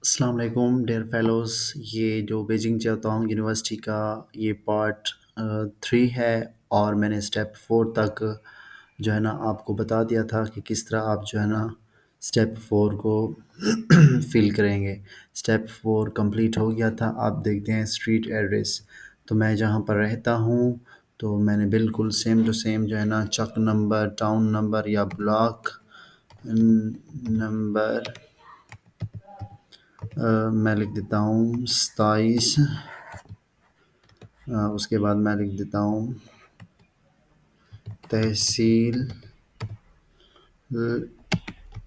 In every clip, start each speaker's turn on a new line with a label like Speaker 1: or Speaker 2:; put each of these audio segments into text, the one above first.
Speaker 1: السلام علیکم dear fellows, یہ جو بیجنگ چیاوتانگ یونیورسٹی کا یہ پارٹ 3 ہے، اور میں نے اسٹیپ 4 تک جو ہے نا آپ کو بتا دیا تھا کہ کس طرح آپ جو ہے نا اسٹیپ 4 کو فل کریں گے۔ اسٹیپ 4 کمپلیٹ ہو گیا تھا۔ آپ دیکھتے ہیں اسٹریٹ ایڈریس، تو میں جہاں پر رہتا ہوں تو میں نے بالکل سیم ٹو سیم جو ہے نا چک نمبر، ٹاؤن نمبر یا بلاک نمبر میں لکھ دیتا ہوں 27۔ اس کے بعد میں لکھ دیتا ہوں تحصیل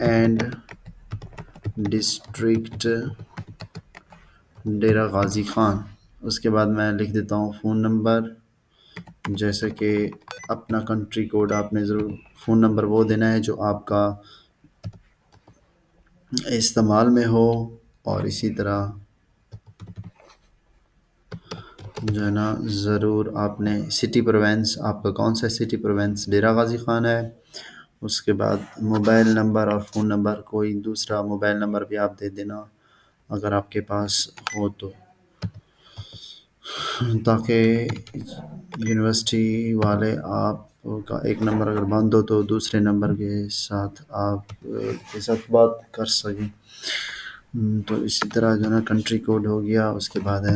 Speaker 1: اینڈ ڈسٹرکٹ ڈیرہ غازی خان۔ اس کے بعد میں لکھ دیتا ہوں فون نمبر، جیسے کہ اپنا کنٹری کوڈ آپ نے ضرور فون نمبر وہ دینا ہے جو آپ کا استعمال میں ہو، اور اسی طرح جو ہے نا ضرور آپ نے سٹی پروونس، آپ کا کون سا سٹی پروونس ڈیرہ غازی خان ہے۔ اس کے بعد موبائل نمبر اور فون نمبر، کوئی دوسرا موبائل نمبر بھی آپ دے دینا اگر آپ کے پاس ہو تو، تاکہ یونیورسٹی والے آپ کا ایک نمبر اگر بند ہو تو دوسرے نمبر کے ساتھ آپ کے ساتھ بات کر سکیں۔ تو اسی طرح جو ہے نا کنٹری کوڈ ہو گیا۔ اس کے بعد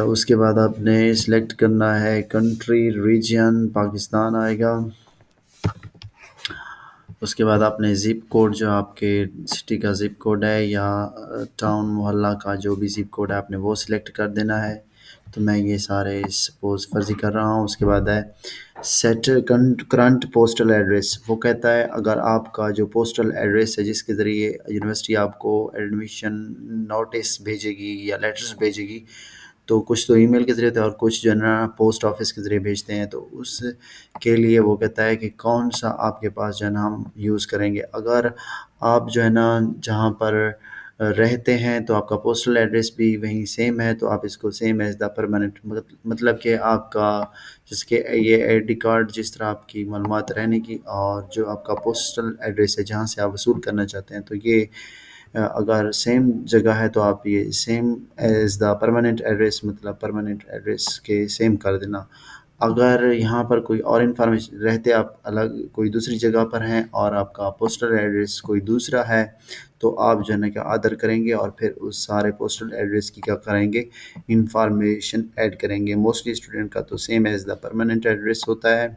Speaker 1: اس کے بعد آپ نے سلیکٹ کرنا ہے کنٹری، ریجن پاکستان آئے گا۔ اس کے بعد آپ نے زپ کوڈ، جو آپ کے سٹی کا زپ کوڈ ہے یا ٹاؤن محلہ کا جو بھی زپ کوڈ ہے، آپ نے وہ سلیکٹ کر دینا ہے۔ تو میں یہ سارے سپوز فرضی کر رہا ہوں۔ اس کے بعد ہے سیٹ کرنٹ پوسٹل ایڈریس، وہ کہتا ہے اگر آپ کا جو پوسٹل ایڈریس ہے جس کے ذریعے یونیورسٹی آپ کو ایڈمیشن نوٹس بھیجے گی یا لیٹرز بھیجے گی، تو کچھ تو ای میل کے ذریعے تھے اور کچھ جو ہے نا پوسٹ آفس کے ذریعے بھیجتے ہیں، تو اس کے لیے وہ کہتا ہے کہ کون سا آپ کے پاس جو ہے نا ہم یوز کریں گے۔ اگر آپ جو ہے نا جہاں پر رہتے ہیں تو آپ کا پوسٹل ایڈریس بھی وہیں سیم ہے، تو آپ اس کو سیم ایز دا پرماننٹ، مطلب کہ آپ کا جس کے یہ آئی ڈی کارڈ جس طرح آپ کی معلومات رہنے کی، اور جو آپ کا پوسٹل ایڈریس ہے جہاں سے آپ وصول کرنا چاہتے ہیں، تو یہ اگر سیم جگہ ہے تو آپ یہ same as the permanent address, مطلب پرماننٹ ایڈریس کے سیم کر دینا۔ اگر یہاں پر کوئی اور انفارمیشن رہتے، آپ الگ کوئی دوسری جگہ پر ہیں اور آپ کا پوسٹل ایڈریس کوئی دوسرا ہے، تو آپ جو ہے نا کیا آدر کریں گے اور پھر اس سارے پوسٹل ایڈریس کی کیا کریں گے، انفارمیشن ایڈ کریں گے۔ موسٹلی اسٹوڈنٹ کا تو same as the permanent address ہوتا ہے۔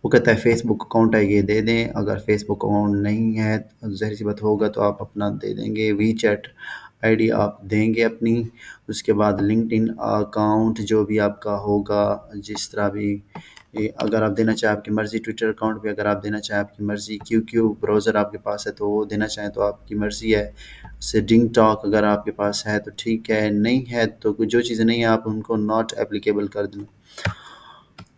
Speaker 1: وہ کہتا ہے فیس بک اکاؤنٹ ہے یہ دے دیں، اگر فیس بک اکاؤنٹ نہیں ہے ظاہر سی بات ہوگا تو آپ اپنا دے دیں گے۔ وی چیٹ آئی ڈی آپ دیں گے اپنی۔ اس کے بعد لنکڈ ان اکاؤنٹ جو بھی آپ کا ہوگا، جس طرح بھی اگر آپ دینا چاہیں آپ کی مرضی، ٹویٹر اکاؤنٹ بھی اگر آپ دینا چاہیں آپ کی مرضی، کیو براؤزر آپ کے پاس ہے تو وہ دینا چاہیں تو آپ کی مرضی ہے۔ ڈنگ ٹاک اگر آپ کے پاس ہے تو ٹھیک ہے، نہیں ہے تو جو چیزیں نہیں ہیں آپ ان کو ناٹ اپلیکیبل کر دیں۔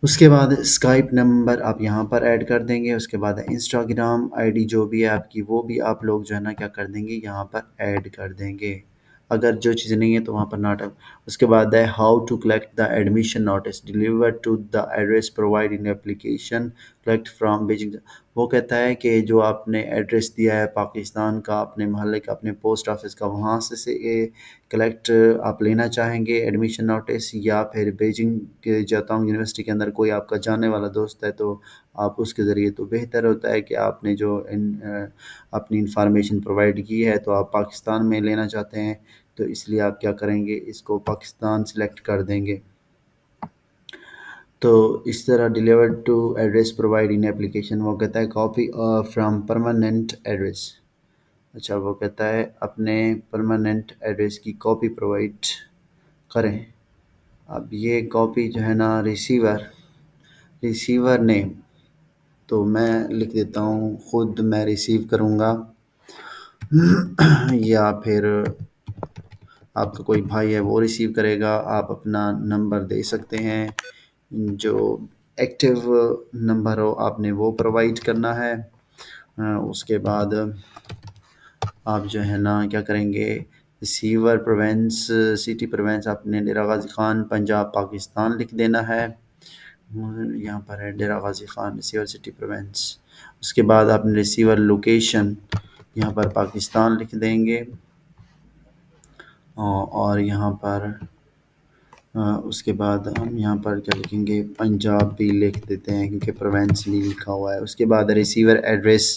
Speaker 1: اس کے بعد اسکائپ نمبر آپ یہاں پر ایڈ کر دیں گے۔ اس کے بعد انسٹاگرام آئی ڈی جو بھی ہے آپ کی، وہ بھی آپ لوگ جو ہے نا کیا کر دیں گے، یہاں پر ایڈ کر دیں گے۔ اگر جو چیزیں نہیں ہیں تو وہاں پر ناٹ۔ اس کے بعد ہے how to collect the admission notice delivered to the address provide in application collect from Beijing. وہ کہتا ہے کہ جو آپ نے ایڈریس دیا ہے پاکستان کا، اپنے محلے کا، اپنے پوسٹ آفس کا، وہاں سے کلیکٹ آپ لینا چاہیں گے ایڈمیشن نوٹس، یا پھر بیجنگ کے جاتا یونیورسٹی کے اندر کوئی آپ کا جانے والا دوست ہے تو آپ اس کے ذریعے، تو بہتر ہوتا ہے کہ آپ نے جو اپنی انفارمیشن پرووائڈ کی ہے تو آپ پاکستان میں لینا چاہتے ہیں، تو اس لیے آپ کیا کریں گے، اس کو پاکستان سلیکٹ کر دیں گے۔ تو اس طرح delivered to address provide in application, وہ کہتا ہے کاپی فرام پرماننٹ ایڈریس۔ اچھا، وہ کہتا ہے اپنے پرماننٹ ایڈریس کی کاپی پرووائڈ کریں۔ اب یہ کاپی جو ہے نا ریسیور نیم، تو میں لکھ دیتا ہوں خود میں ریسیو کروں گا، یا پھر آپ کا کوئی بھائی ہے وہ ریسیو کرے گا۔ آپ اپنا نمبر دے سکتے ہیں، جو ایکٹیو نمبر ہو آپ نے وہ پرووائڈ کرنا ہے۔ اس کے بعد آپ جو ہے نا کیا کریں گے، ریسیور پروونس، سٹی پروونس آپ نے ڈیرہ غازی خان پنجاب پاکستان لکھ دینا ہے۔ یہاں پر ہے Dera Ghazi Khan receiver city province. اس کے بعد آپ نے ریسیور لوکیشن یہاں پر پاکستان لکھ دیں گے، اور یہاں پر اس کے بعد ہم یہاں پر کیا لکھیں گے، پنجاب بھی لکھ دیتے ہیں کیونکہ پروینسلی لکھا ہوا ہے۔ اس کے بعد ریسیور ایڈریس،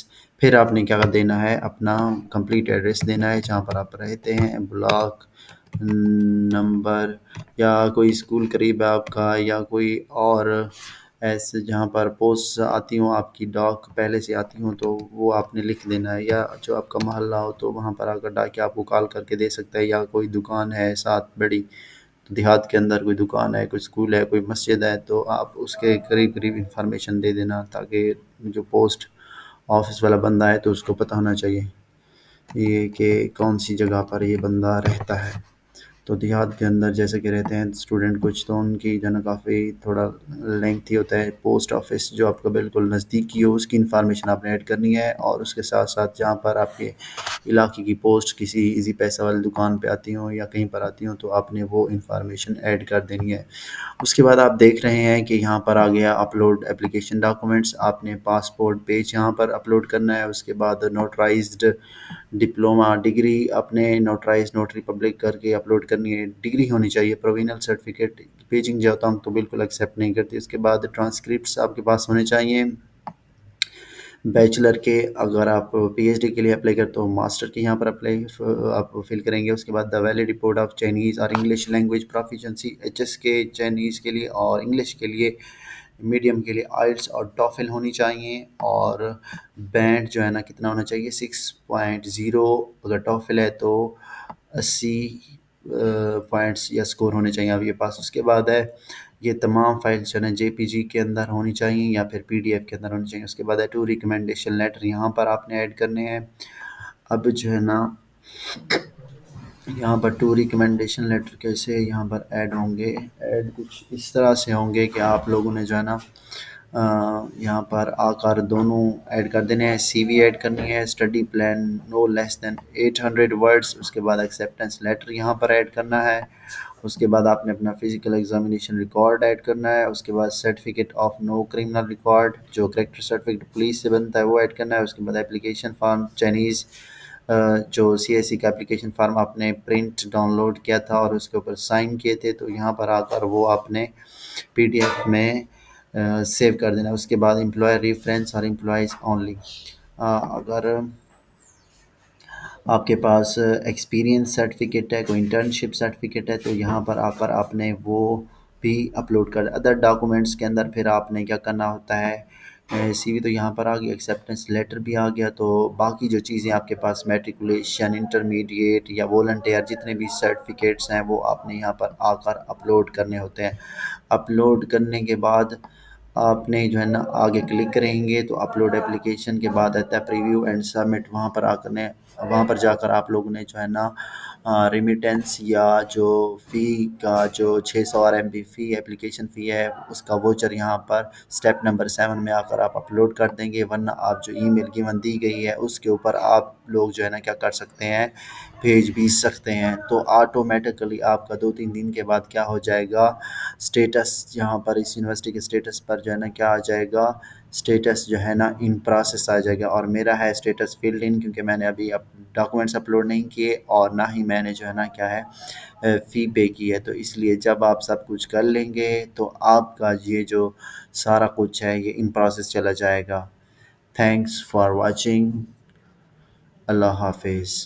Speaker 1: پھر آپ نے کیا دینا ہے، اپنا کمپلیٹ ایڈریس دینا ہے جہاں پر آپ رہتے ہیں، بلاک نمبر، یا کوئی اسکول قریب ہے آپ کا، یا کوئی اور ایسے جہاں پر پوسٹ آتی ہوں آپ کی، ڈاک پہلے سے آتی ہوں تو وہ آپ نے لکھ دینا ہے، یا جو آپ کا محلہ ہو تو وہاں پر آ کر ڈاکیہ آپ کو کال کر کے دے سکتا ہے، یا کوئی دکان ہے ساتھ بڑی دیہات کے اندر، کوئی دکان ہے، کوئی اسکول ہے، کوئی مسجد ہے، تو آپ اس کے قریب قریب انفارمیشن دے دینا، تاکہ جو پوسٹ آفس والا بندہ ہے تو اس کو پتہ ہونا چاہیے یہ کہ کون سی جگہ پر یہ بندہ رہتا ہے۔ تو دیہات کے اندر جیسے کہ رہتے ہیں اسٹوڈنٹ کچھ، تو ان کی جو ہے نا کافی تھوڑا لینتھی ہوتا ہے، پوسٹ آفس جو آپ کا بالکل نزدیکی ہو اس کی انفارمیشن آپ نے ایڈ کرنی ہے، اور اس کے ساتھ ساتھ جہاں پر آپ کے علاقے کی پوسٹ کسی ایزی پیسہ والی دکان پہ آتی ہوں یا کہیں پر آتی ہوں تو آپ نے وہ انفارمیشن ایڈ کر دینی ہے۔ اس کے بعد آپ دیکھ رہے ہیں کہ یہاں پر آ گیا اپلوڈ اپلیکیشن ڈاکومنٹس، آپ نے پاسپورٹ پیج یہاں پر اپلوڈ کرنا ہے۔ اس کے بعد نوٹرائزڈ ڈپلوما ڈگری اپنے نوٹرائز نوٹری پبلک کر کے اپلوڈ کرنی ہے، ڈگری ہونی چاہیے، پرووینل سرٹیفکیٹ، پیجنگ جاتا ہوں تو بالکل ایکسیپٹ نہیں کرتی۔ اس کے بعد ٹرانسکرپٹس آپ کے پاس ہونے چاہیے بیچلر کے، اگر آپ پی ایچ ڈی کے لیے اپلائی کرتے ہو ماسٹر کے یہاں پر اپلائی آپ فل کریں گے۔ اس کے بعد the valid report of Chinese اور English language proficiency, H S K Chinese کے لیے اور انگلش کے لیے میڈیم کے لیے آئلٹس اور ٹافل ہونی چاہیے، اور بینڈ جو ہے نا کتنا ہونا چاہیے 6.0، اگر ٹافل ہے تو 80 پوائنٹس یا اسکور ہونے چاہیے آپ کے پاس۔ اس کے بعد ہے یہ تمام فائلز جو ہے نا جے پی جی کے اندر ہونی چاہیے یا پھر پی ڈی ایف کے اندر ہونی چاہیے۔ اس کے بعد ہے 2 ریکمنڈیشن لیٹر یہاں پر آپ نے ایڈ کرنے ہیں۔ اب جو ہے نا یہاں پر 2 ریکمنڈیشن لیٹر کیسے یہاں پر ایڈ ہوں گے، ایڈ کچھ اس طرح سے ہوں گے کہ آپ لوگوں نے جو ہے نا یہاں پر آ کر دونوں ایڈ کر دینے ہیں، سی وی ایڈ کرنی ہے، اسٹڈی پلان نو لیس دین 800 ورڈس، اس کے بعد ایکسیپٹنس لیٹر یہاں پر ایڈ کرنا ہے۔ اس کے بعد آپ نے اپنا فزیکل ایگزامینیشن ریکارڈ ایڈ کرنا ہے۔ اس کے بعد certificate of no criminal record جو کریکٹر سرٹیفکیٹ پولیس سے بنتا ہے وہ ایڈ کرنا ہے۔ اس کے بعد اپلیکیشن فارم چائنیز جو سی ایس سی کا اپلیکیشن فارم آپ نے پرنٹ ڈاؤن لوڈ کیا تھا اور اس کے اوپر سائن کیے تھے، تو یہاں پر آ کر وہ آپ نے پی ڈی ایف میں سیو کر دینا ہے۔ اس کے بعد امپلائر ریفرنس اور امپلائیز اونلی، اگر آپ کے پاس ایکسپیرینس سرٹیفکیٹ ہے، کوئی انٹرنشپ سرٹیفکیٹ ہے تو یہاں پر آ کر آپ نے وہ بھی اپلوڈ کر۔ ادر ڈاکومنٹس کے اندر پھر آپ نے کیا کرنا ہوتا ہے، سی وی تو یہاں پر آ گیا، ایکسیپٹنس لیٹر بھی آ گیا، تو باقی جو چیزیں آپ کے پاس میٹریکولیشن، انٹرمیڈیٹ یا والنٹیئر جتنے بھی سرٹیفکیٹس ہیں وہ آپ نے یہاں پر آ کر اپلوڈ کرنے ہوتے ہیں۔ اپلوڈ کرنے کے بعد آپ نے جو ہے نا آگے کلک کریں گے تو اپلوڈ اپلیکیشن کے بعد آتا ہے پریویو اینڈ سبمٹ، وہاں پر جا کر آپ لوگوں نے جو ہے نا ریمیٹنس یا جو فی کا جو 600 آر ایم بی فی اپلیکیشن فی ہے اس کا ووچر یہاں پر سٹیپ نمبر 7 میں آ کر آپ اپلوڈ کر دیں گے، ورنہ آپ جو ای میل گیون دی گئی ہے اس کے اوپر آپ لوگ جو ہے نا کیا کر سکتے ہیں، بھیج بھی سکتے ہیں، تو آٹومیٹکلی آپ کا 2-3 دن کے بعد کیا ہو جائے گا، سٹیٹس یہاں پر اس یونیورسٹی کے سٹیٹس پر جو ہے نا کیا آ جائے گا، سٹیٹس جو ہے نا ان پروسیس آ جائے گا، اور میرا ہے سٹیٹس فیلڈ ان، کیونکہ میں نے ابھی ڈاکومنٹس اپلوڈ نہیں کیے اور نہ ہی میں نے جو ہے نا کیا ہے فی پے کی ہے، تو اس لیے جب آپ سب کچھ کر لیں گے تو آپ کا یہ جو سارا کچھ ہے یہ ان پروسیس چلا جائے گا۔ تھینکس فار واچنگ، اللہ حافظ۔